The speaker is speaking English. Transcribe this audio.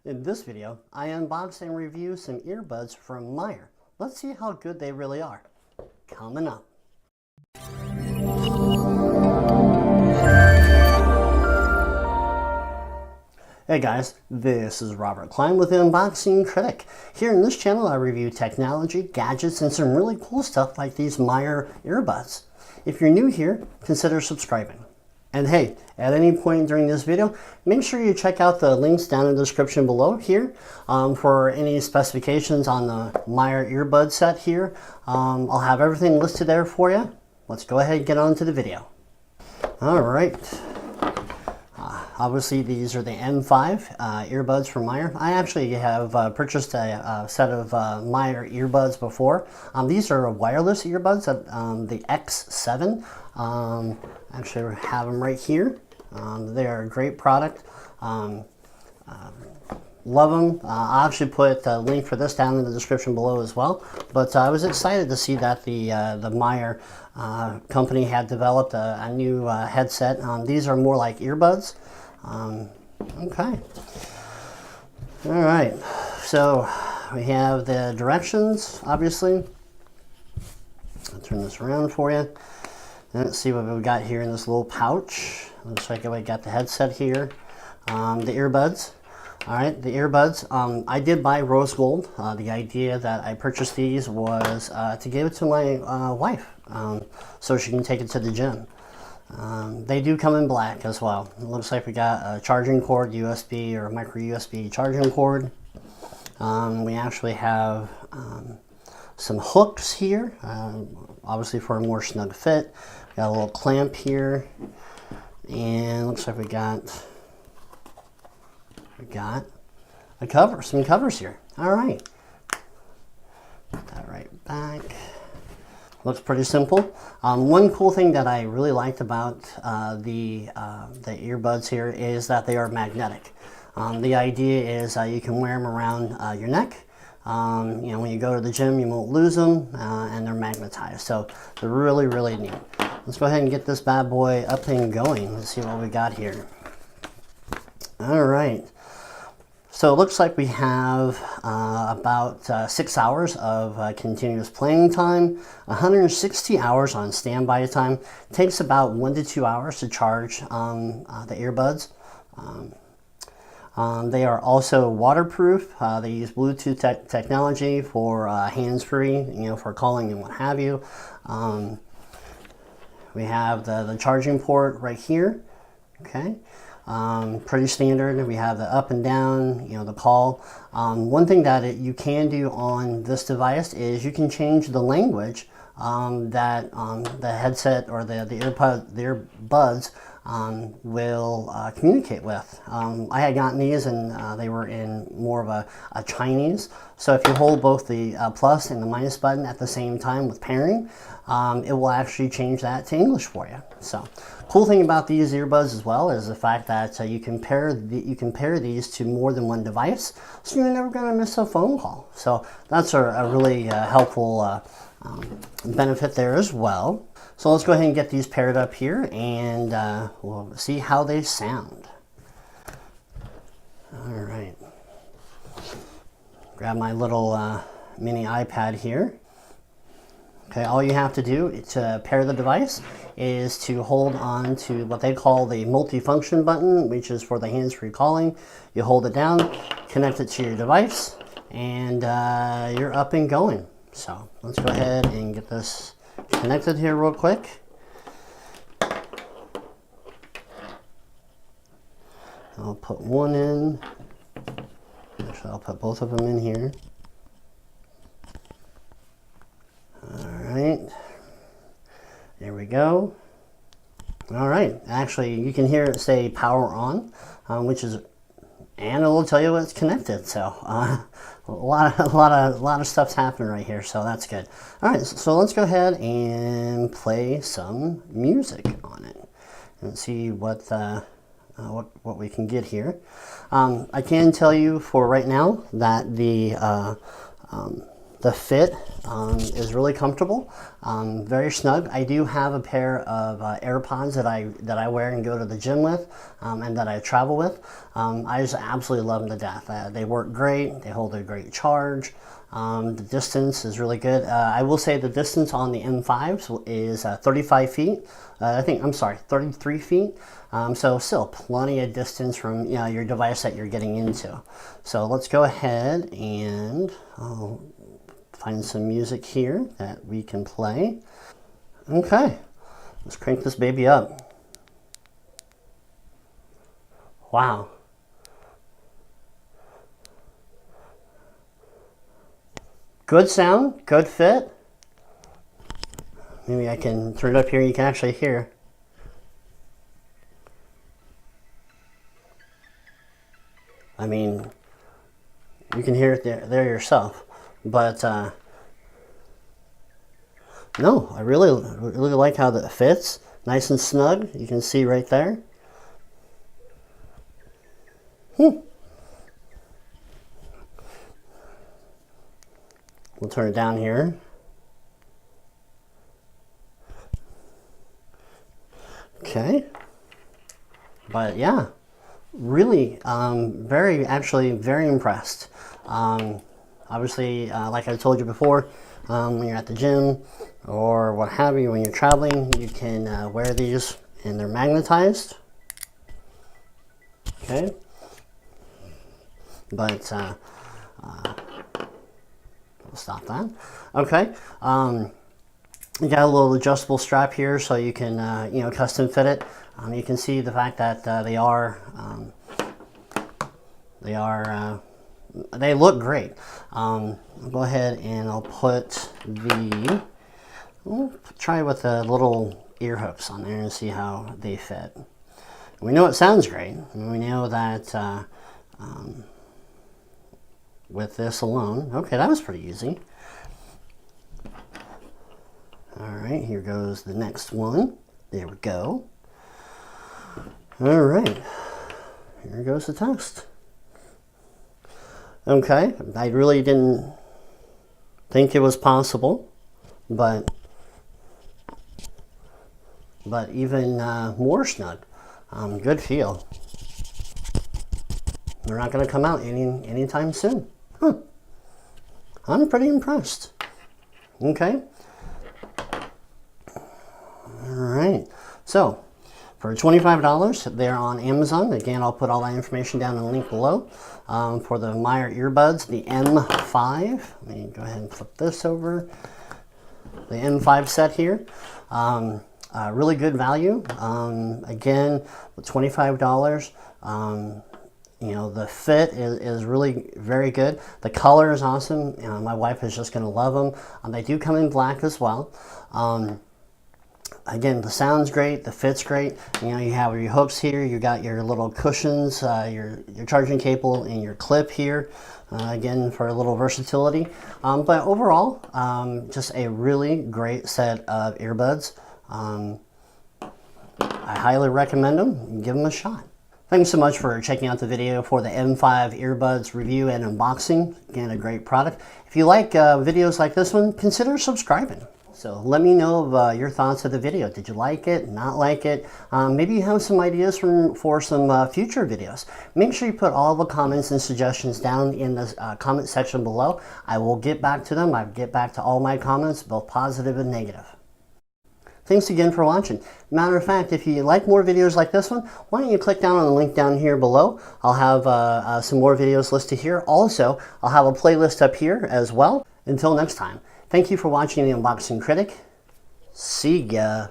In this video, I unbox and review some earbuds from Mijiaer. Let's see how good they really are. Coming up. Hey guys, this is Robert Klein with Unboxing Critic. Here in this channel I review technology, gadgets, and some really cool stuff like these Mijiaer earbuds. If you're new here, consider subscribing. And hey, at any point during this video, make sure you check out the links down in the description below here for any specifications on the Mijiaer earbud set here. I'll have everything listed there for you. Let's go ahead and get on to the video. All right. Obviously, these are the M5 earbuds from Mijiaer. I actually have purchased a set of Mijiaer earbuds before. These are wireless earbuds, the X7. Actually, I have them right here. They are a great product. Love them. I'll actually put a link for this down in the description below as well. But I was excited to see that the Mijiaer company had developed a new headset. These are more like earbuds. Okay. All right. So we have the directions, obviously. I'll turn this around for you. And let's see what we've got here in this little pouch. Looks like we got the headset here. The earbuds. All right, the earbuds. I did buy rose gold. The idea that I purchased these was to give it to my wife so she can take it to the gym. They do come in black as well. It looks like we got a charging cord, USB or micro USB charging cord. We actually have some hooks here, obviously for a more snug fit. Got a little clamp here, and looks like we got a cover, some covers here. All right, put that right back. Looks pretty simple. One cool thing that I really liked about the earbuds here is that they are magnetic. The idea is you can wear them around your neck. You know, when you go to the gym, you won't lose them, and they're magnetized. So they're really, really neat. Let's go ahead and get this bad boy up and going. Let's see what we got here. All right. So it looks like we have about 6 hours of continuous playing time, 160 hours on standby time. It takes about 1 to 2 hours to charge the earbuds. They are also waterproof. They use Bluetooth technology for hands-free, you know, for calling and what have you. We have the charging port right here. Okay. Pretty standard. We have the up and down, you know, the call. One thing that you can do on this device is you can change the language that the headset or the earbuds will communicate with. I had gotten these and they were in more of a Chinese. So if you hold both the plus and the minus button at the same time with pairing, it will actually change that to English for you. So cool thing about these earbuds as well is the fact that you can pair these to more than one device, so you're never going to miss a phone call. So that's a really helpful benefit there as well. So let's go ahead and get these paired up here, and we'll see how they sound. All right. Grab my little mini iPad here. Okay, all you have to do to pair the device is to hold on to what they call the multifunction button, which is for the hands-free calling. You hold it down, connect it to your device, and you're up and going. So let's go ahead and get this connected here real quick. I'll put one in. Actually, I'll put both of them in here. All right, there we go. All right, actually you can hear it say power on, which is, and it will tell you it's connected. So a lot of stuff's happening right here, so that's good. All right, so let's go ahead and play some music on it and see what we can get here. I can tell you for right now that the The fit is really comfortable, very snug. I do have a pair of AirPods that I wear and go to the gym with, and that I travel with. I just absolutely love them to death. They work great. They hold a great charge. The distance is really good. I will say the distance on the M5s is 35 feet. I'm sorry, 33 feet. So still plenty of distance from your device that you're getting into. So let's go ahead and find some music here that we can play. Okay, let's crank this baby up. Wow. Good sound, good fit. Maybe I can turn it up here, you can actually hear. I mean, you can hear it there yourself. But no, I really like how that fits. Nice and snug. You can see right there. We'll turn it down here. Okay. But yeah, really, actually very impressed. Obviously, like I told you before, when you're at the gym or what have you, when you're traveling, you can wear these and they're magnetized. Okay. But we'll stop that. Okay. You got a little adjustable strap here so you can, custom fit it. You can see the fact that they look great. I'll go ahead and I'll put we'll try with the little ear hooks on there and see how they fit. We know it sounds great. And we know that with this alone, okay, that was pretty easy. All right, here goes the next one. There we go. All right, here goes the test. Okay, I really didn't think it was possible, but even more snug. Good feel. They're not going to come out anytime soon. Huh. I'm pretty impressed. Okay. All right. So, for $25, they're on Amazon. Again, I'll put all that information down in the link below. For the Mijiaer earbuds, the M5. Let me go ahead and flip this over. The M5 set here. Really good value. Again, with $25. The fit is really very good. The color is awesome. My wife is just going to love them. They do come in black as well. Again, the sound's great, the fit's great. You have your hooks here, you got your little cushions, your charging cable, and your clip here. Again, for a little versatility. But overall, just a really great set of earbuds. I highly recommend them. Give them a shot. Thanks so much for checking out the video for the M5 earbuds review and unboxing. Again, a great product. If you like videos like this one, consider subscribing. So let me know of your thoughts of the video. Did you like it? Not like it? Maybe you have some ideas for some future videos. Make sure you put all the comments and suggestions down in the comment section below. I will get back to them. I get back to all my comments, both positive and negative. Thanks again for watching. Matter of fact, if you like more videos like this one, why don't you click down on the link down here below. I'll have some more videos listed here. Also, I'll have a playlist up here as well. Until next time, thank you for watching The Unboxing Critic. See ya.